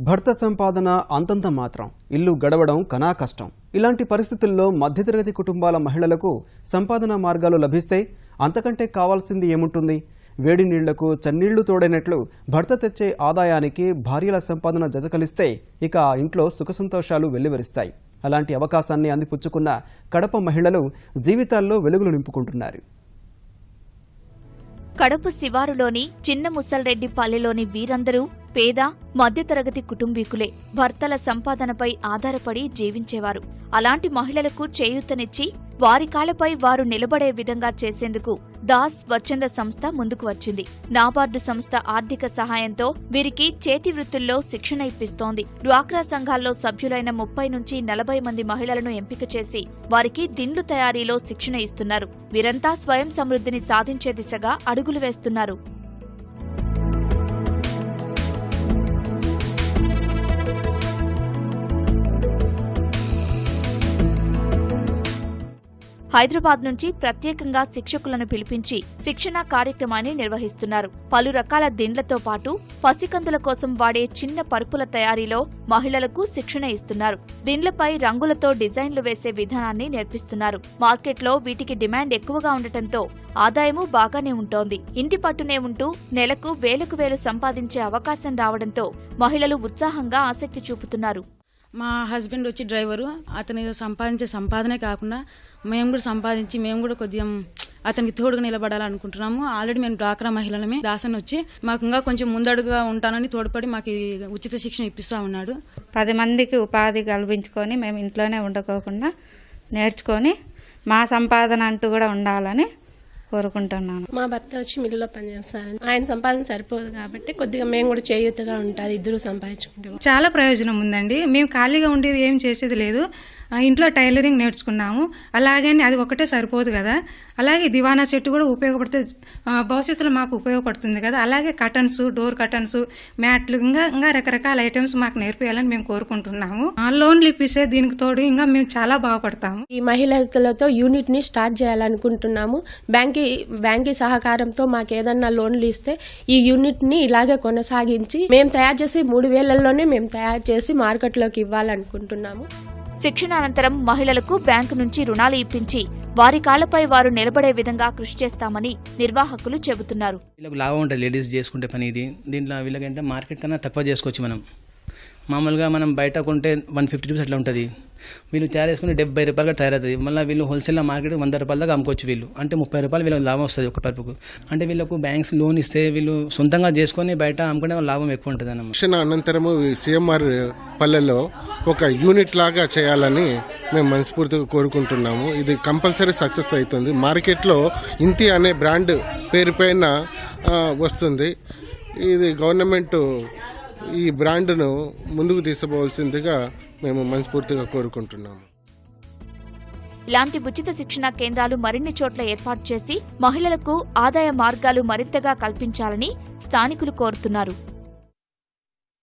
భర్త సంపాదన అంతంత మాత్రం, ఇల్లు గడవడం కనా కష్టం. ఇలాంటి పరిస్థితుల్లో మధ్యతరగతి కుటుంబాల మహిళలకు సంపాదన మార్గాలు లభిస్తే అంతకంటే కావాల్సింది ఏముంటుంది? వేడి నీళ్లకు చన్నీళ్లు తోడైనట్లు భర్త తెచ్చే ఆదాయానికి భార్యల సంపాదన జతకలిస్తే ఇక ఆ ఇంట్లో సుఖ సంతోషాలు వెల్లివరిస్తాయి. అలాంటి అవకాశాన్ని అందిపుచ్చుకున్న కడప మహిళలు జీవితాల్లో వెలుగులు నింపుకుంటున్నారు. కడప శివారులోని చిన్న ముసల్రెడ్డి పల్లెలోని వీరందరూ పేద మధ్యతరగతి కుటుంబీకులే. భర్తల సంపాదనపై ఆధారపడి జీవించేవారు. అలాంటి మహిళలకు చేయూతనిచ్చి వారి కాళ్లపై వారు నిలబడే విధంగా చేసేందుకు దాస్ స్వచ్ఛంద సంస్థ ముందుకు వచ్చింది. నాబార్డు సంస్థ ఆర్థిక సహాయంతో వీరికి చేతి వృత్తుల్లో శిక్షణ ఇప్పిస్తోంది. డ్వాక్రా సంఘాల్లో సభ్యులైన 30 నుంచి 40 మంది మహిళలను ఎంపిక చేసి వారికి దిండ్లు తయారీలో శిక్షణ ఇస్తున్నారు. వీరంతా స్వయం సమృద్ధిని సాధించే దిశగా అడుగులు వేస్తున్నారు. హైదరాబాద్ నుంచి ప్రత్యేకంగా శిక్షకులను పిలిపించి శిక్షణా కార్యక్రమాన్ని నిర్వహిస్తున్నారు. పలు రకాల దిండ్లతో పాటు పసికందుల కోసం వాడే చిన్న పరుపుల తయారీలో మహిళలకు శిక్షణ ఇస్తున్నారు. దిండ్లపై రంగులతో డిజైన్లు వేసే విధానాన్ని నేర్పిస్తున్నారు. మార్కెట్లో వీటికి డిమాండ్ ఎక్కువగా ఉండటంతో ఆదాయమూ బాగానే ఉంటోంది. ఇంటి పట్టునే ఉంటూ నెలకు వేలకు వేలు సంపాదించే అవకాశం రావడంతో మహిళలు ఉత్సాహంగా ఆసక్తి చూపుతున్నారు. మా హస్బెండ్ వచ్చి డ్రైవరు. అతను సంపాదించే సంపాదనే కాకుండా మేము కూడా సంపాదించి మేము కూడా కొద్దిగా అతనికి తోడుగా నిలబడాలనుకుంటున్నాము. ఆల్రెడీ మేము డ్వాక్రా మహిళలమే. దాసన్ వచ్చి మాకు ఇంకా కొంచెం ముందడుగా ఉంటానని తోడ్పడి మాకు ఉచిత శిక్షణ ఇప్పిస్తా ఉన్నాడు. 10 మందికి ఉపాధి కల్పించుకొని మేము ఇంట్లోనే ఉండకోకుండా నేర్చుకొని మా సంపాదన అంటూ కూడా ఉండాలని కోరుకుంటున్నాను. మా భర్త వచ్చి మిల్లులో పనిచేస్తారు. ఆయన సంపాదన సరిపోదు కాబట్టి కొద్దిగా మేము కూడా చేయూతగా ఉంటుంది. ఇద్దరు సంపాదించుకుంటాం. చాలా ప్రయోజనం ఉందండి. మేము ఖాళీగా ఉండేది ఏం చేసేది లేదు. ఇంట్లో టైలరింగ్ నేర్చుకున్నాము. అలాగని అది ఒకటే సరిపోదు కదా. అలాగే దివానా సెట్ కూడా ఉపయోగపడితే భవిష్యత్తులో మాకు ఉపయోగపడుతుంది కదా. అలాగే కటన్స్, డోర్ కటన్స్, మ్యాట్లు, ఇంకా రకరకాల ఐటమ్స్ మాకు నేర్పియాలని మేము కోరుకుంటున్నాము. లోన్లు ఇప్పిస్తే దీనికి తోడు ఇంకా మేము చాలా బాగుపడతాము. ఈ మహిళలతో యూనిట్ ని స్టార్ట్ చేయాలనుకుంటున్నాము. బ్యాంకి సహకారంతో మాకు ఏదన్నా లోన్లు ఇస్తే ఈ యూనిట్ ని ఇలాగే కొనసాగించి మేము తయారు చేసి 3000లోనే మేము తయారు చేసి మార్కెట్లోకి ఇవ్వాలనుకుంటున్నాము. శిక్షణ అనంతరం మహిళలకు బ్యాంకు నుంచి రుణాలు ఇప్పించి వారి కాళ్లపై వారు నిలబడే విధంగా కృషి చేస్తామని నిర్వాహకులు చెబుతున్నారు. వీళ్ళకి లాభం ఉంటుంది. లేడీస్ చేసుకుంటే పని ఇది. దీంట్లో వీళ్ళకంటే మార్కెట్ కన్నా తక్కువ చేసుకోవచ్చు. మనం మామూలుగా మనం బయట కొంటే 150 రూపీస్ అట్లా ఉంటుంది. వీళ్ళు తయారు చేసుకుని 70 రూపాయలుగా తయారవుతుంది. మళ్ళీ వీళ్ళు హోల్సేల్ మార్కెట్ 100 రూపాయల దాకా అమ్ముకోవచ్చు. వీళ్ళు అంటే 30 రూపాయలు వీళ్ళకి లాభం వస్తుంది ఒక పరుపుకు. అంటే వీళ్ళకు బ్యాంక్స్ లోన్ ఇస్తే వీళ్ళు సొంతంగా చేసుకుని బయట అమ్ముకునే లాభం ఎక్కువ ఉంటుంది అన్నమాట. శిక్షణ అనంతరము సిఎంఆర్ పల్లెలో ఒక యూనిట్ లాగా చేయాలని మేము మనస్ఫూర్తిగా కోరుకుంటున్నాము. ఇది కంపల్సరీ సక్సెస్ అవుతుంది. మార్కెట్లో ఇంతి అనే బ్రాండ్ పేరు పైన వస్తుంది. ఇది గవర్నమెంట్ ఈ బ్రాండ్ను ముందుకు తీసుకోవాల్సిందిగా మేము మనస్ఫూర్తిగా కోరుకుంటున్నాము. ఇలాంటి ఉచిత శిక్షణా కేంద్రాలు మరిన్ని చోట్ల ఏర్పాటు చేసి మహిళలకు ఆదాయ మార్గాలు మరింతగా కల్పించాలని స్థానికులు కోరుతున్నారు.